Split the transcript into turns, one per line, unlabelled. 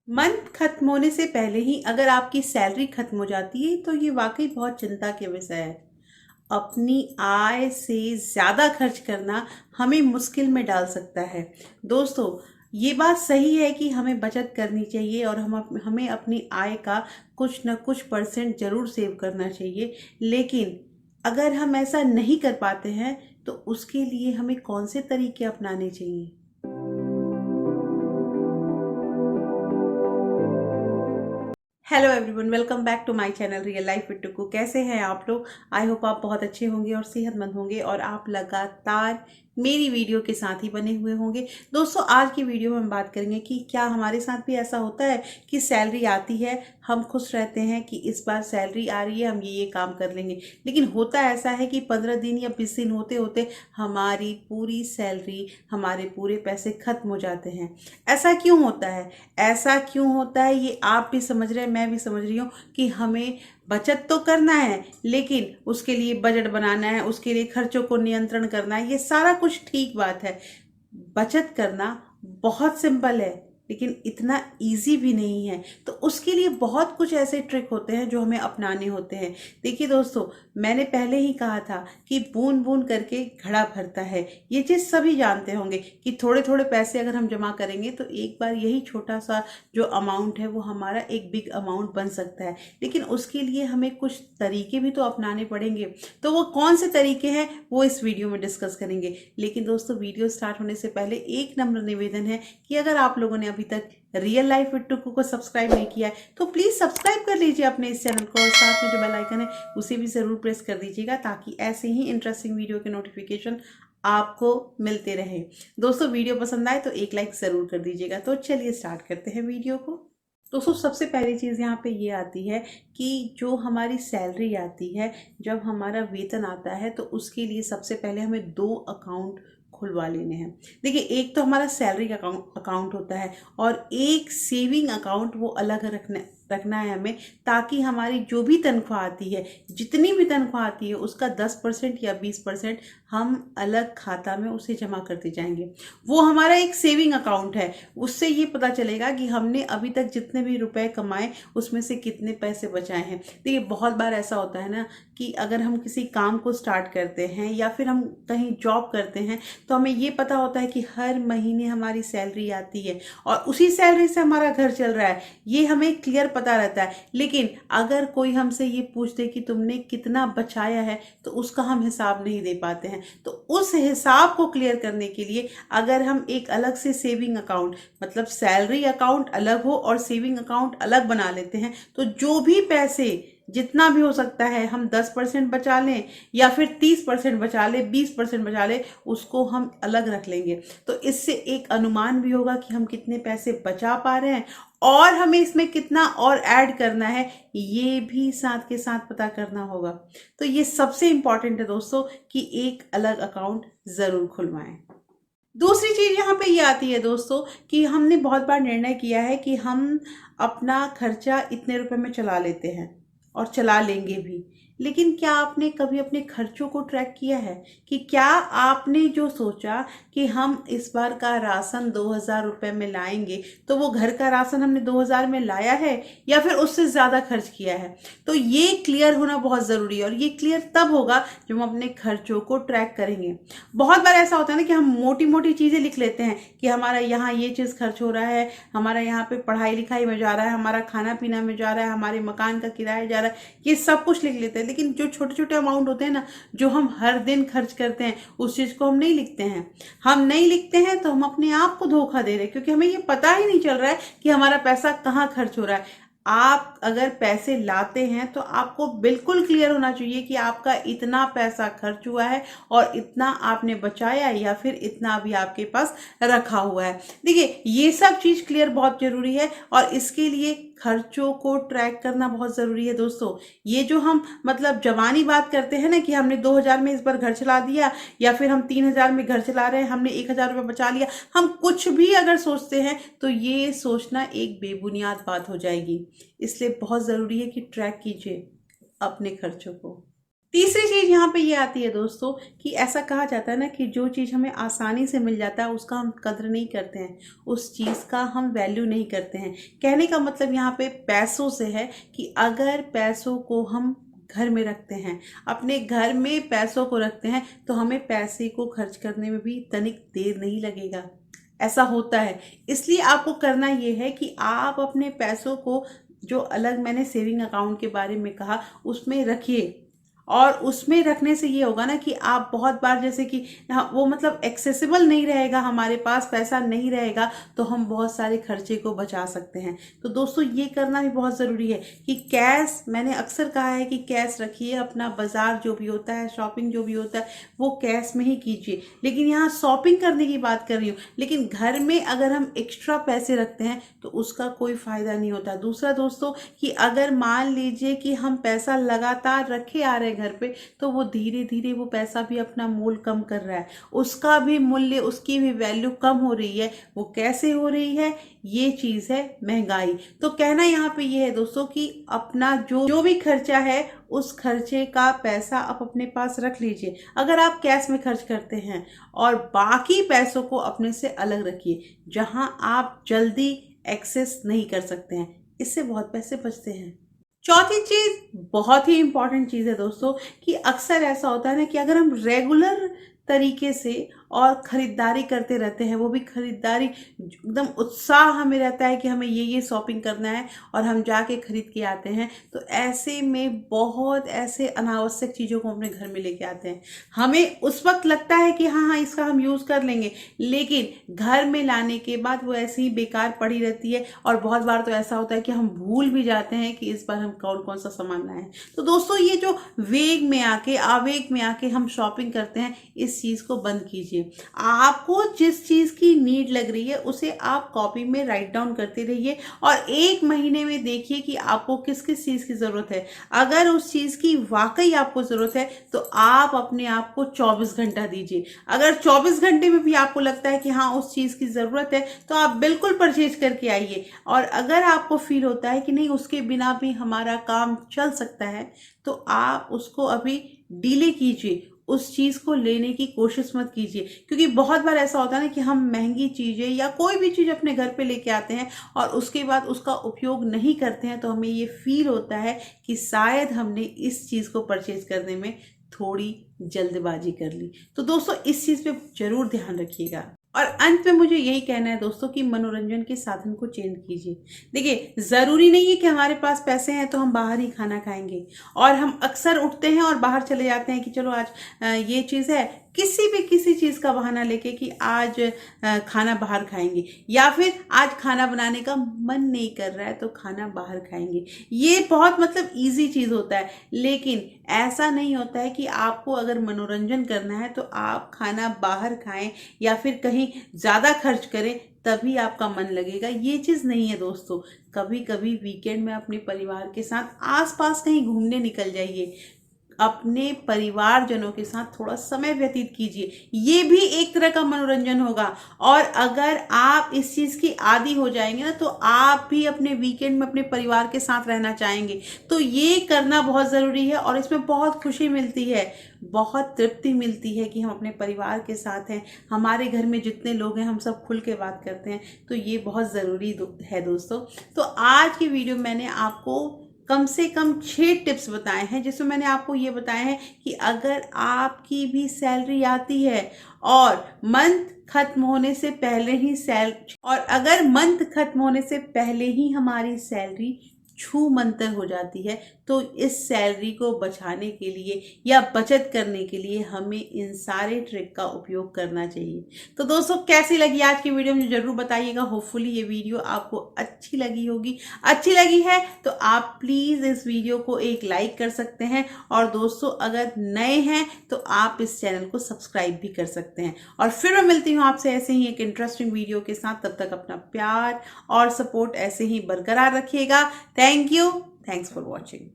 Month खत्म होने से पहले ही अगर आपकी सैलरी खत्म हो जाती है तो ये वाकई बहुत चिंता के विषय है। अपनी आय से ज़्यादा खर्च करना हमें मुश्किल में डाल सकता है। दोस्तों, ये बात सही है कि हमें बचत करनी चाहिए और हमें अपनी आय का कुछ न कुछ परसेंट ज़रूर सेव करना चाहिए। लेकिन अगर हम ऐसा नहीं कर पाते हैं तो उसके लिए हमें कौन से तरीके अपनाने चाहिए? Hello everyone, welcome back to my channel real life with Tuku. कैसे हैं आप लोग? आई होप आप बहुत अच्छे होंगे और सेहतमंद होंगे और आप लगातार मेरी वीडियो के साथ ही बने हुए होंगे। दोस्तों, आज की वीडियो में हम बात करेंगे कि क्या हमारे साथ भी ऐसा होता है कि सैलरी आती है, हम खुश रहते हैं कि इस बार सैलरी आ रही है, हम ये काम कर लेंगे। लेकिन होता ऐसा है कि 15 दिन या 20 दिन होते होते हमारी पूरी सैलरी, हमारे पूरे पैसे खत्म हो जाते हैं। ऐसा क्यों होता है? ऐसा क्यों होता है ये आप भी समझ रहे हैं, मैं भी समझ रही हूँ कि हमें बचत तो करना है, लेकिन उसके लिए बजट बनाना है, उसके लिए खर्चों को नियंत्रण करना है। ये सारा कुछ ठीक बात है। बचत करना बहुत सिंपल है, लेकिन इतना इजी भी नहीं है। तो उसके लिए बहुत कुछ ऐसे ट्रिक होते हैं जो हमें अपनाने होते हैं। देखिए दोस्तों, मैंने पहले ही कहा था कि बूंद बूंद करके घड़ा भरता है। ये चीज़ सभी जानते होंगे कि थोड़े थोड़े पैसे अगर हम जमा करेंगे तो एक बार यही छोटा सा जो अमाउंट है वो हमारा एक बिग अमाउंट बन सकता है। लेकिन उसके लिए हमें कुछ तरीके भी तो अपनाने पड़ेंगे। तो वो कौन से तरीके हैं वो इस वीडियो में डिस्कस करेंगे। लेकिन दोस्तों, वीडियो स्टार्ट होने से पहले एक नम्र निवेदन है कि अगर आप लोगों ने अभी तक रियल लाइफ विद टुकू को सब्सक्राइब नहीं किया है तो प्लीज सब्सक्राइब कर लीजिए अपने इस चैनल को और साथ में जो बेल आइकन है उसे भी जरूर प्रेस कर दीजिएगा, ताकि ऐसे ही इंटरेस्टिंग वीडियो के नोटिफिकेशन आपको मिलते रहे। दोस्तों, वीडियो पसंद आए तो एक लाइक जरूर कर दीजिएगा। तो चलिए स्टार्ट करते हैं वीडियो को। दोस्तों, सबसे पहली चीज़ यहाँ पे ये आती है कि जो हमारी सैलरी आती है, जब हमारा वेतन आता है तो उसके लिए सबसे पहले हमें दो अकाउंट खुलवा लेने हैं। देखिए, एक तो हमारा सैलरी का अकाउंट होता है और एक सेविंग अकाउंट वो अलग रखना है हमें, ताकि हमारी जो भी तनख्वाह आती है, जितनी भी तनख्वाह आती है, उसका 10% या 20% हम अलग खाता में उसे जमा करते जाएंगे। वो हमारा एक सेविंग अकाउंट है। उससे ये पता चलेगा कि हमने अभी तक जितने भी रुपए कमाए उसमें से कितने पैसे बचाए हैं। देखिए, बहुत बार ऐसा होता है ना कि अगर हम किसी काम को स्टार्ट करते हैं या फिर हम कहीं जॉब करते हैं तो हमें ये पता होता है कि हर महीने हमारी सैलरी आती है और उसी सैलरी से हमारा घर चल रहा है, ये हमें क्लियर पता रहता है। लेकिन अगर कोई हमसे ये पूछते कि तुमने कितना बचाया है तो उसका हम हिसाब नहीं दे पाते हैं। तो उस हिसाब को क्लियर करने के लिए अगर हम एक अलग से सेविंग अकाउंट, मतलब सैलरी अकाउंट अलग हो और सेविंग अकाउंट अलग बना लेते हैं, तो जो भी पैसे जितना भी हो सकता है, हम 10% बचा लें या फिर 30% बचा लें, 20% बचा लें, उसको हम अलग रख लेंगे। तो इससे एक अनुमान भी होगा कि हम कितने पैसे बचा पा रहे हैं और हमें इसमें कितना और ऐड करना है, ये भी साथ के साथ पता करना होगा। तो ये सबसे इंपॉर्टेंट है दोस्तों कि एक अलग अकाउंट जरूर खुलवाएं। दूसरी चीज यहाँ पे ये आती है दोस्तों कि हमने बहुत बार निर्णय किया है कि हम अपना खर्चा इतने रुपए में चला लेते हैं और चला लेंगे भी। लेकिन क्या आपने कभी अपने खर्चों को ट्रैक किया है कि क्या आपने जो सोचा कि हम इस बार का राशन 2000 रुपये में लाएंगे, तो वो घर का राशन हमने 2000 में लाया है या फिर उससे ज्यादा खर्च किया है? तो ये क्लियर होना बहुत जरूरी है और ये क्लियर तब होगा जब हम अपने खर्चों को ट्रैक करेंगे। बहुत बार ऐसा होता है ना कि हम मोटी मोटी चीजें लिख लेते हैं कि हमारा यहाँ ये चीज खर्च हो रहा है, हमारा यहाँ पे पढ़ाई लिखाई में जा रहा है, हमारा खाना पीना में जा रहा है, हमारे मकान का किराया जा रहा है, ये सब कुछ लिख लेते हैं। लेकिन जो छोटे छोटे अमाउंट होते हैं ना, जो हम हर दिन खर्च करते हैं, उस चीज को हम नहीं लिखते हैं। हम नहीं लिखते हैं तो हम अपने आप को धोखा दे रहे हैं, क्योंकि हमें ये पता ही नहीं चल रहा है कि हमारा पैसा कहाँ खर्च हो रहा है। आप अगर पैसे लाते हैं तो आपको बिल्कुल क्लियर होना चाहिए कि आपका इतना पैसा खर्च हुआ है और इतना आपने बचाया या फिर इतना अभी आपके पास रखा हुआ है। देखिए, ये सब चीज क्लियर बहुत जरूरी है और इसके लिए खर्चों को ट्रैक करना बहुत जरूरी है दोस्तों। ये जो हम मतलब जवानी बात करते हैं ना कि हमने 2000 में इस बार घर चला दिया या फिर हम 3000 में घर चला रहे हैं, हमने 1000 रुपये बचा लिया, हम कुछ भी अगर सोचते हैं तो ये सोचना एक बेबुनियाद बात हो जाएगी। इसलिए बहुत ज़रूरी है कि ट्रैक कीजिए अपने खर्चों को। तीसरी चीज़ यहाँ पे ये आती है दोस्तों कि ऐसा कहा जाता है ना कि जो चीज़ हमें आसानी से मिल जाता है उसका हम कद्र नहीं करते हैं, उस चीज़ का हम वैल्यू नहीं करते हैं। कहने का मतलब यहाँ पे पैसों से है कि अगर पैसों को हम घर में रखते हैं, अपने घर में पैसों को रखते हैं, तो हमें पैसे को खर्च करने में भी तनिक देर नहीं लगेगा। ऐसा होता है। इसलिए आपको करना ये है कि आप अपने पैसों को, जो अलग मैंने सेविंग अकाउंट के बारे में कहा, उसमें रखिए। और उसमें रखने से ये होगा ना कि आप बहुत बार, जैसे कि वो मतलब एक्सेसिबल नहीं रहेगा, हमारे पास पैसा नहीं रहेगा, तो हम बहुत सारे खर्चे को बचा सकते हैं। तो दोस्तों ये करना भी बहुत ज़रूरी है कि कैश, मैंने अक्सर कहा है कि कैश रखिए, अपना बाजार जो भी होता है, शॉपिंग जो भी होता है, वो कैश में ही कीजिए। लेकिन यहाँ शॉपिंग करने की बात कर रही हूँ, लेकिन घर में अगर हम एक्स्ट्रा पैसे रखते हैं तो उसका कोई फ़ायदा नहीं होता। दूसरा दोस्तों कि अगर मान लीजिए कि हम पैसा लगातार रखे आ रहे हैं घर पे, तो वो धीरे धीरे वो पैसा भी अपना मोल कम कर रहा है, उसका भी मूल्य, उसकी भी वैल्यू कम हो रही है। वो कैसे हो रही है? ये चीज़ है महंगाई। तो कहना यहाँ पे ये है दोस्तों कि अपना जो भी खर्चा है, उस खर्चे का पैसा आप अपने पास रख लीजिए अगर आप कैश में खर्च करते हैं, और बाकी पैसों को अपने से अलग रखिए जहां आप जल्दी एक्सेस नहीं कर सकते हैं। इससे बहुत पैसे बचते हैं। चौथी चीज बहुत ही इंपॉर्टेंट चीज है दोस्तों कि अक्सर ऐसा होता है ना कि अगर हम रेगुलर तरीके से और खरीदारी करते रहते हैं, वो भी खरीदारी एकदम उत्साह हमें रहता है कि हमें ये शॉपिंग करना है, और हम जाके खरीद के आते हैं, तो ऐसे में बहुत ऐसे अनावश्यक चीज़ों को अपने घर में लेके आते हैं। हमें उस वक्त लगता है कि हाँ हाँ इसका हम यूज़ कर लेंगे, लेकिन घर में लाने के बाद वो ऐसे ही बेकार पड़ी रहती है। और बहुत बार तो ऐसा होता है कि हम भूल भी जाते हैं कि इस बार हम कौन कौन सा सामान लाए हैं। तो दोस्तों ये जो वेग में आके, आवेग में आके हम शॉपिंग करते हैं, इस चीज़ को बंद कीजिए। आपको जिस चीज की नीड लग रही है उसे आप कॉपी में राइट डाउन करते रहिए, और एक महीने में देखिए कि आपको किस किस चीज की जरूरत है। अगर उस चीज की वाकई आपको जरूरत है तो आप अपने आप को 24 घंटा दीजिए। अगर 24 घंटे में भी आपको लगता है कि हाँ उस चीज की जरूरत है, तो आप बिल्कुल परचेज करके आइए। और अगर आपको फील होता है कि नहीं उसके बिना भी हमारा काम चल सकता है, तो आप उसको अभी डिले कीजिए, उस चीज़ को लेने की कोशिश मत कीजिए। क्योंकि बहुत बार ऐसा होता है ना कि हम महंगी चीज़ें या कोई भी चीज़ अपने घर पे लेके आते हैं और उसके बाद उसका उपयोग नहीं करते हैं, तो हमें ये फील होता है कि शायद हमने इस चीज़ को परचेज करने में थोड़ी जल्दबाजी कर ली। तो दोस्तों इस चीज़ पे जरूर ध्यान रखिएगा। और अंत में मुझे यही कहना है दोस्तों कि मनोरंजन के साधन को चेंज कीजिए। देखिए ज़रूरी नहीं है कि हमारे पास पैसे हैं तो हम बाहर ही खाना खाएंगे, और हम अक्सर उठते हैं और बाहर चले जाते हैं कि चलो आज ये चीज़ है, किसी चीज़ का बहाना लेके कि आज खाना बाहर खाएंगे, या फिर आज खाना बनाने का मन नहीं कर रहा है तो खाना बाहर खाएंगे। ये बहुत मतलब इजी चीज़ होता है, लेकिन ऐसा नहीं होता है कि आपको अगर मनोरंजन करना है तो आप खाना बाहर खाएं या फिर कहीं ज़्यादा खर्च करें तभी आपका मन लगेगा। ये चीज़ नहीं है दोस्तों। कभी कभी वीकेंड में अपने परिवार के साथ आसपास कहीं घूमने निकल जाइए, अपने परिवारजनों के साथ थोड़ा समय व्यतीत कीजिए, ये भी एक तरह का मनोरंजन होगा। और अगर आप इस चीज़ की आदी हो जाएंगे ना, तो आप भी अपने वीकेंड में अपने परिवार के साथ रहना चाहेंगे। तो ये करना बहुत ज़रूरी है, और इसमें बहुत खुशी मिलती है, बहुत तृप्ति मिलती है कि हम अपने परिवार के साथ हैं, हमारे घर में जितने लोग हैं हम सब खुल के बात करते हैं। तो ये बहुत ज़रूरी है दोस्तों। तो आज की वीडियो मैंने आपको कम से कम 6 टिप्स बताए हैं, जिसमें मैंने आपको ये बताया है कि अगर आपकी भी सैलरी आती है और मंथ खत्म होने से पहले ही हमारी सैलरी छू मंतर हो जाती है, तो इस सैलरी को बचाने के लिए या बचत करने के लिए हमें इन सारे ट्रिक का उपयोग करना चाहिए। तो दोस्तों कैसी लगी आज की वीडियो मुझे जरूर बताइएगा। होपफुली ये वीडियो आपको अच्छी लगी होगी। अच्छी लगी है तो आप प्लीज़ इस वीडियो को एक लाइक कर सकते हैं, और दोस्तों अगर नए हैं तो आप इस चैनल को सब्सक्राइब भी कर सकते हैं। और फिर मैं मिलती हूँ आपसे ऐसे ही एक इंटरेस्टिंग वीडियो के साथ। तब तक अपना प्यार और सपोर्ट ऐसे ही बरकरार रखिएगा। Thank you. Thanks for watching.